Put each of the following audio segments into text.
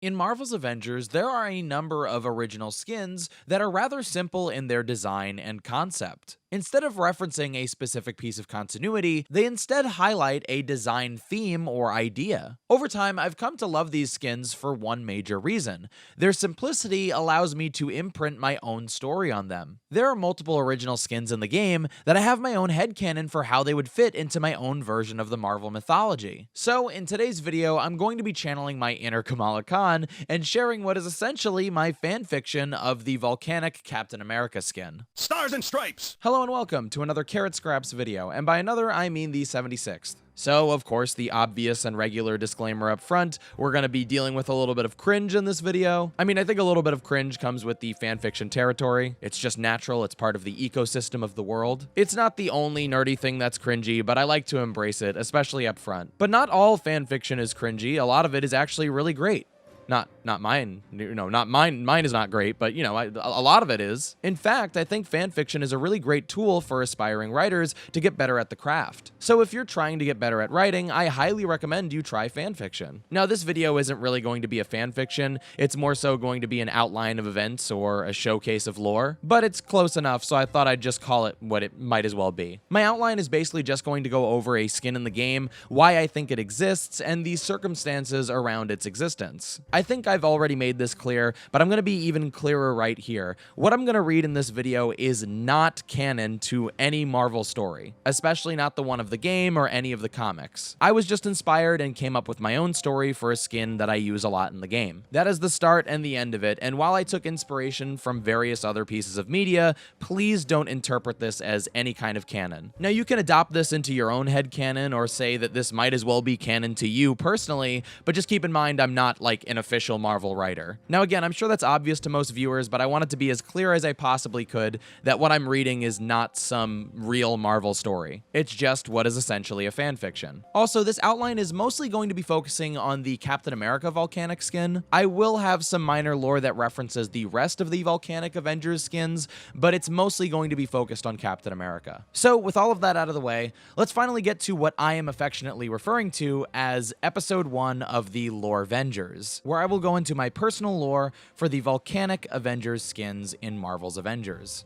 In Marvel's Avengers, there are a number of original skins that are rather simple in their design and concept. Instead of referencing a specific piece of continuity, they instead highlight a design theme or idea. Over time, I've come to love these skins for one major reason. Their simplicity allows me to imprint my own story on them. There are multiple original skins in the game that I have my own headcanon for how they would fit into my own version of the Marvel mythology. So in today's video, I'm going to be channeling my inner Kamala Khan and sharing what is essentially my fanfiction of the Volcanic Captain America skin. Stars and Stripes! Hello and welcome to another carrotscraps video, and by another I mean the 76th. So, of course, the obvious and regular disclaimer up front, we're going to be dealing with a little bit of cringe in this video. I mean, I think a little bit of cringe comes with the fanfiction territory. It's just natural, it's part of the ecosystem of the world. It's not the only nerdy thing that's cringy, but I like to embrace it, especially up front. But not all fanfiction is cringy, a lot of it is actually really great. Not mine, not mine. Mine is not great, but a lot of it is. In fact, I think fanfiction is a really great tool for aspiring writers to get better at the craft. So if you're trying to get better at writing, I highly recommend you try fanfiction. Now, this video isn't really going to be a fanfiction. It's more so going to be an outline of events or a showcase of lore, but it's close enough, so I thought I'd just call it what it might as well be. My outline is basically just going to go over a skin in the game, why I think it exists, and the circumstances around its existence. I think I've already made this clear, but I'm going to be even clearer right here. What I'm going to read in this video is not canon to any Marvel story, especially not the one of the game or any of the comics. I was just inspired and came up with my own story for a skin that I use a lot in the game. That is the start and the end of it, and while I took inspiration from various other pieces of media, please don't interpret this as any kind of canon. Now, you can adopt this into your own headcanon or say that this might as well be canon to you personally, but just keep in mind I'm not like an official Marvel writer. Now again, I'm sure that's obvious to most viewers, but I wanted to be as clear as I possibly could that what I'm reading is not some real Marvel story. It's just what is essentially a fanfiction. Also, this outline is mostly going to be focusing on the Captain America Volcanic skin. I will have some minor lore that references the rest of the Volcanic Avengers skins, but it's mostly going to be focused on Captain America. So with all of that out of the way, let's finally get to what I am affectionately referring to as episode 1 of the Lorevengers, where I will go into my personal lore for the Volcanic Avengers skins in Marvel's Avengers.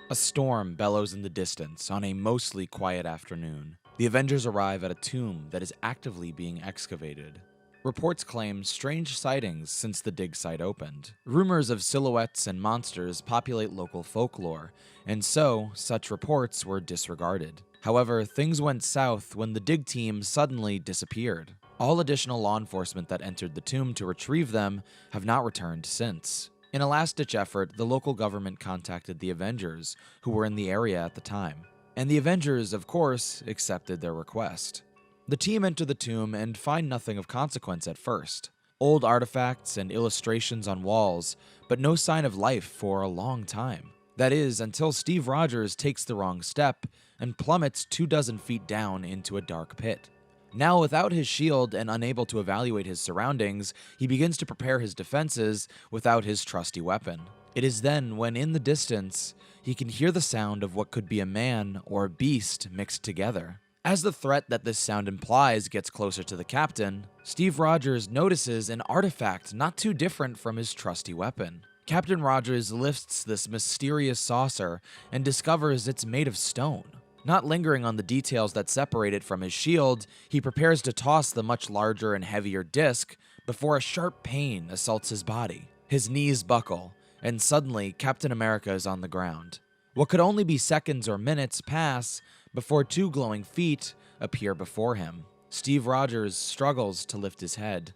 A storm bellows in the distance on a mostly quiet afternoon. The Avengers arrive at a tomb that is actively being excavated. Reports claim strange sightings since the dig site opened. Rumors of silhouettes and monsters populate local folklore, and so such reports were disregarded. However, things went south when the dig team suddenly disappeared. All additional law enforcement that entered the tomb to retrieve them have not returned since. In a last-ditch effort, the local government contacted the Avengers, who were in the area at the time. And the Avengers, of course, accepted their request. The team enter the tomb and find nothing of consequence at first. Old artifacts and illustrations on walls, but no sign of life for a long time. That is, until Steve Rogers takes the wrong step and plummets 24 feet down into a dark pit. Now, without his shield and unable to evaluate his surroundings, he begins to prepare his defenses without his trusty weapon. It is then when, in the distance, he can hear the sound of what could be a man or a beast mixed together. As the threat that this sound implies gets closer to the captain, Steve Rogers notices an artifact not too different from his trusty weapon. Captain Rogers lifts this mysterious saucer and discovers it's made of stone. Not lingering on the details that separate it from his shield, he prepares to toss the much larger and heavier disc before a sharp pain assaults his body. His knees buckle, and suddenly Captain America is on the ground. What could only be seconds or minutes pass before 2 glowing feet appear before him. Steve Rogers struggles to lift his head,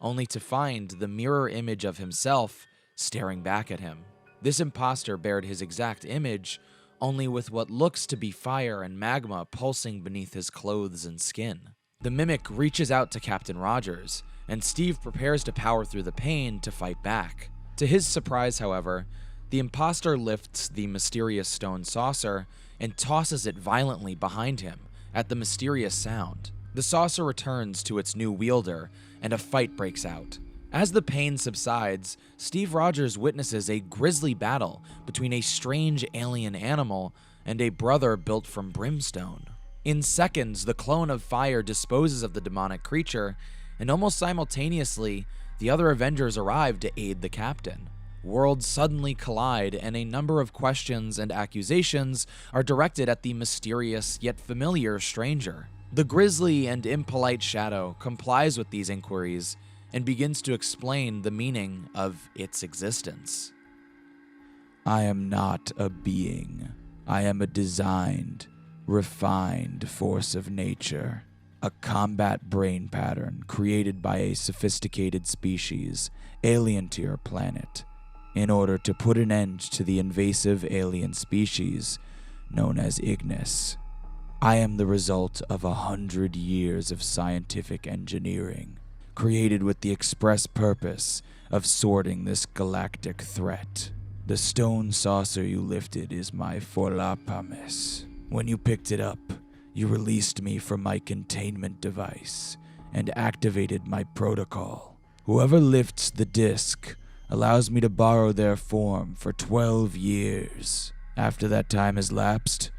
only to find the mirror image of himself staring back at him. This imposter bared his exact image, only with what looks to be fire and magma pulsing beneath his clothes and skin. The mimic reaches out to Captain Rogers, and Steve prepares to power through the pain to fight back. To his surprise, however, the imposter lifts the mysterious stone saucer and tosses it violently behind him at the mysterious sound. The saucer returns to its new wielder, and a fight breaks out, As the pain subsides, Steve Rogers witnesses a grisly battle between a strange alien animal and a brother built from brimstone. In seconds, the clone of fire disposes of the demonic creature, and almost simultaneously, the other Avengers arrive to aid the captain. Worlds suddenly collide, and a number of questions and accusations are directed at the mysterious yet familiar stranger. The grisly and impolite Shadow complies with these inquiries and begins to explain the meaning of its existence. I am not a being. I am a designed, refined force of nature, a combat brain pattern created by a sophisticated species alien to your planet in order to put an end to the invasive alien species known as Ignis. I am the result of 100 years of scientific engineering, created with the express purpose of sorting this galactic threat. The stone saucer you lifted is my Forlapamis. When you picked it up, you released me from my containment device and activated my protocol. Whoever lifts the disc allows me to borrow their form for 12 years. After that time has lapsed,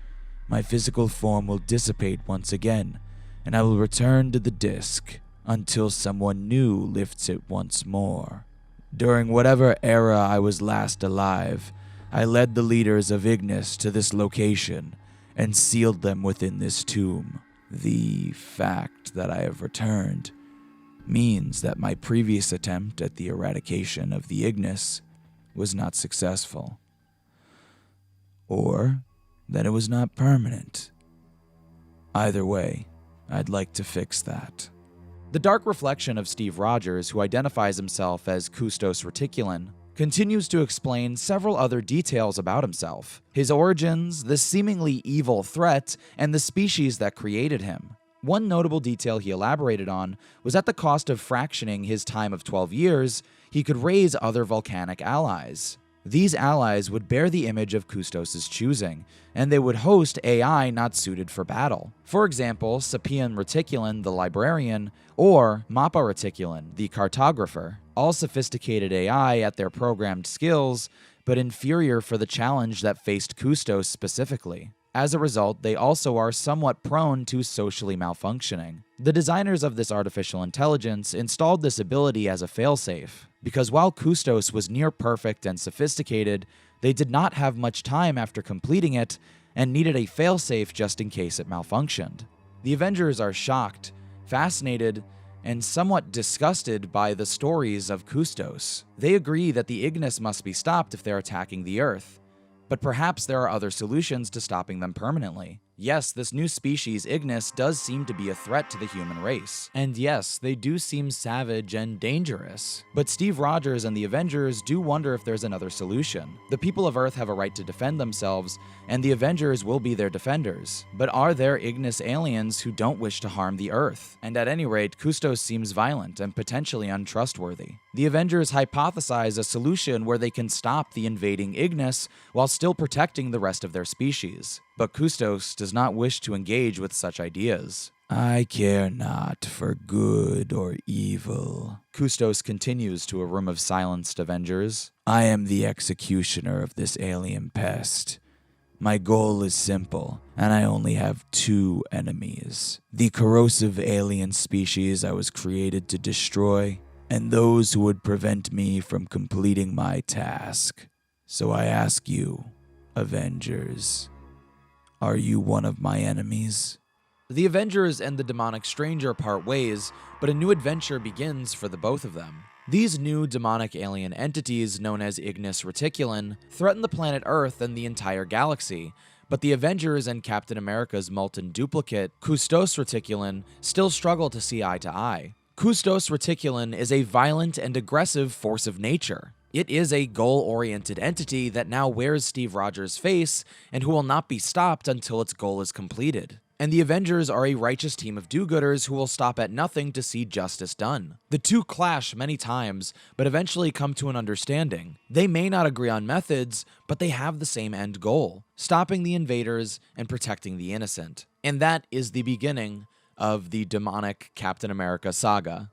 my physical form will dissipate once again, and I will return to the disc until someone new lifts it once more. During whatever era I was last alive, I led the leaders of Ignis to this location and sealed them within this tomb. The fact that I have returned means that my previous attempt at the eradication of the Ignis was not successful, or that it was not permanent. Either way, I'd like to fix that. The dark reflection of Steve Rogers, who identifies himself as Custos Reticulin, continues to explain several other details about himself: his origins, the seemingly evil threat, and the species that created him. One notable detail he elaborated on was at the cost of fractioning his time of 12 years, he could raise other volcanic allies. These allies would bear the image of Custos' choosing, and they would host AI not suited for battle. For example, Sapian Reticulin, the librarian, or Mappa Reticulin, the cartographer, all sophisticated AI at their programmed skills, but inferior for the challenge that faced Custos specifically. As a result, they also are somewhat prone to socially malfunctioning. The designers of this artificial intelligence installed this ability as a failsafe, because while Custos was near perfect and sophisticated, they did not have much time after completing it and needed a failsafe just in case it malfunctioned. The Avengers are shocked, fascinated, and somewhat disgusted by the stories of Custos. They agree that the Ignis must be stopped if they're attacking the Earth, but perhaps there are other solutions to stopping them permanently. Yes, this new species, Ignis, does seem to be a threat to the human race. And yes, they do seem savage and dangerous. But Steve Rogers and the Avengers do wonder if there's another solution. The people of Earth have a right to defend themselves, and the Avengers will be their defenders. But are there Ignis aliens who don't wish to harm the Earth? And at any rate, Custos seems violent and potentially untrustworthy. The Avengers hypothesize a solution where they can stop the invading Ignis while still protecting the rest of their species. But Custos does not wish to engage with such ideas. I care not for good or evil, Custos continues to a room of silenced Avengers. I am the executioner of this alien pest. My goal is simple, and I only have two enemies: the corrosive alien species I was created to destroy, and those who would prevent me from completing my task. So I ask you, Avengers, are you one of my enemies? The Avengers and the demonic stranger part ways, but a new adventure begins for the both of them. These new demonic alien entities, known as Ignis Reticulin, threaten the planet Earth and the entire galaxy, but the Avengers and Captain America's molten duplicate, Custos Reticulin, still struggle to see eye to eye. Custos Reticulin is a violent and aggressive force of nature. It is a goal-oriented entity that now wears Steve Rogers' face and who will not be stopped until its goal is completed. And the Avengers are a righteous team of do-gooders who will stop at nothing to see justice done. The two clash many times, but eventually come to an understanding. They may not agree on methods, but they have the same end goal: stopping the invaders and protecting the innocent. And that is the beginning of the demonic Captain America saga.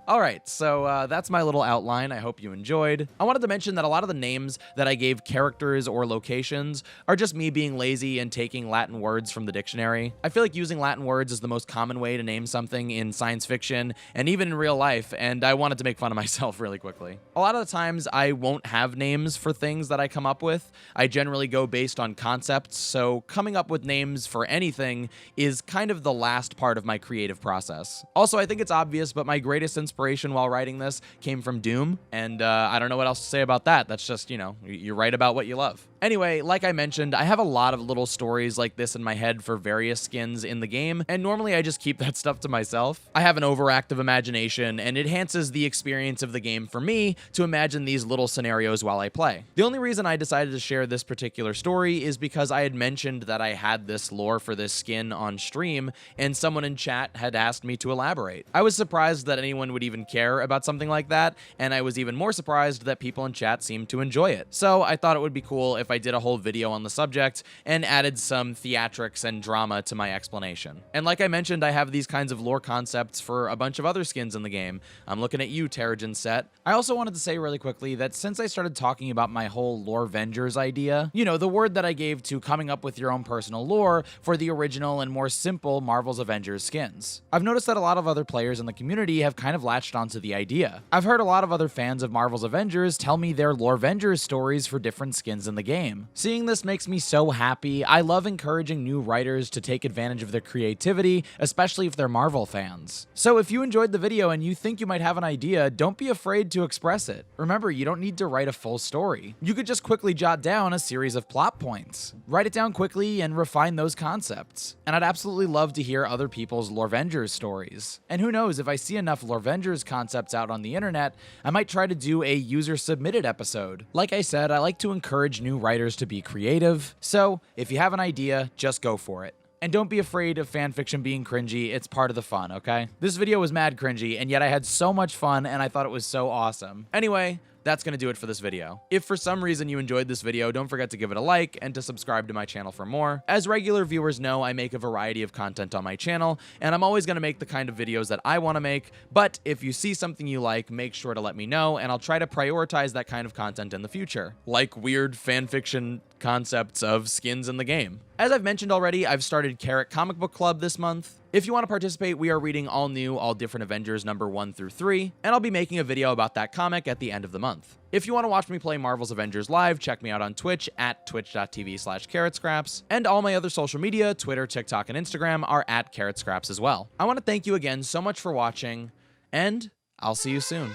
Alright, so that's my little outline. I hope you enjoyed. I wanted to mention that a lot of the names that I gave characters or locations are just me being lazy and taking Latin words from the dictionary. I feel like using Latin words is the most common way to name something in science fiction and even in real life, and I wanted to make fun of myself really quickly. A lot of the times I won't have names for things that I come up with. I generally go based on concepts, so coming up with names for anything is kind of the last part of my creative process. Also, I think it's obvious, but my greatest inspiration while writing this came from Doom, and I don't know what else to say about that. That's just, you know, you write about what you love. Anyway, like I mentioned, I have a lot of little stories like this in my head for various skins in the game, and normally I just keep that stuff to myself. I have an overactive imagination, and it enhances the experience of the game for me to imagine these little scenarios while I play. The only reason I decided to share this particular story is because I had mentioned that I had this lore for this skin on stream, and someone in chat had asked me to elaborate. I was surprised that anyone would even care about something like that, and I was even more surprised that people in chat seemed to enjoy it. So I thought it would be cool if I did a whole video on the subject and added some theatrics and drama to my explanation. And like I mentioned, I have these kinds of lore concepts for a bunch of other skins in the game. I'm looking at you, Terrigen Set. I also wanted to say really quickly that since I started talking about my whole Lorevengers idea, you know, the word that I gave to coming up with your own personal lore for the original and more simple Marvel's Avengers skins, I've noticed that a lot of other players in the community have kind of latched onto the idea. I've heard a lot of other fans of Marvel's Avengers tell me their Lorevengers stories for different skins in the game. Seeing this makes me so happy. I love encouraging new writers to take advantage of their creativity, especially if they're Marvel fans. So if you enjoyed the video and you think you might have an idea, don't be afraid to express it. Remember, you don't need to write a full story. You could just quickly jot down a series of plot points. Write it down quickly and refine those concepts. And I'd absolutely love to hear other people's Lorevengers stories. And who knows, if I see enough Lorevengers concepts out on the internet, I might try to do a user-submitted episode. Like I said, I like to encourage new writers to be creative, so if you have an idea, just go for it. And don't be afraid of fanfiction being cringy, it's part of the fun, okay? This video was mad cringy, and yet I had so much fun, and I thought it was so awesome. Anyway, that's gonna do it for this video. If for some reason you enjoyed this video, don't forget to give it a like and to subscribe to my channel for more. As regular viewers know, I make a variety of content on my channel, and I'm always gonna make the kind of videos that I wanna make, but if you see something you like, make sure to let me know, and I'll try to prioritize that kind of content in the future. Like weird fanfiction concepts of skins in the game. As I've mentioned already, I've started Carrot Comic Book Club this month. If you want to participate, we are reading all new, all different Avengers number 1 through 3, and I'll be making a video about that comic at the end of the month. If you want to watch me play Marvel's Avengers live, check me out on Twitch at twitch.tv/carrotscraps, and all my other social media, Twitter, TikTok, and Instagram are at carrotscraps as well. I want to thank you again so much for watching, and I'll see you soon.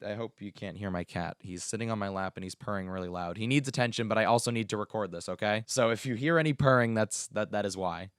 I hope you can't hear my cat. He's sitting on my lap and he's purring really loud. He needs attention, but I also need to record this, okay? So if you hear any purring, that is why.